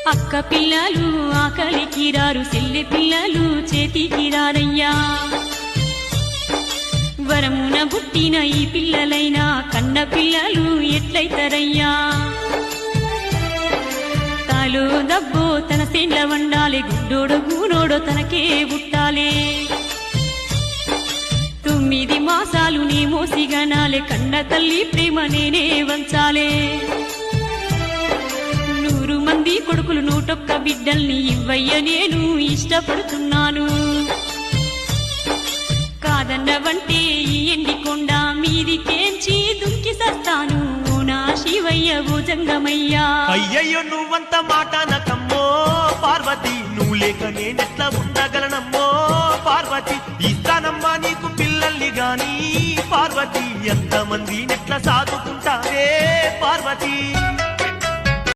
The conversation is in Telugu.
అక్క పిల్లలు ఆకలికి రారు, చెల్లి పిల్లలు చేతికి రారయ్యా. వరమున పుట్టిన ఈ పిల్లలైనా కన్న పిల్లలు ఎట్లయితారయ్యా. తాలో దబ్బో తన సెండ్ల వండాలి, గుడ్డోడో గూనోడో తనకే పుట్టాలే. 9 మాసాలు నీ మోసిగనాలే, కన్న తల్లి ప్రేమ నేనే వంచాలే. 100 మంది కొడుకులు 101 బిడ్డల్ని ఇవ్వయ్య నేను ఇష్టపడుతున్నాను. కాదన్నవంటే ఈ ఎండికొండ మీదికేంచి దుంకి సస్తాను, నా శివయ్య భుజంగమయ్యా. అయ్యయ్యో నువ్వంత మాట నకమ్మో పార్వతి, నువ్వు లేక నేనెట్లా ఉండగలనమ్మో పార్వతి. ఇస్తానమ్మా నీకు పిల్లల్ని గాని పార్వతి, ఎంతమంది నెట్లా సాదుకుంటావే పార్వతి.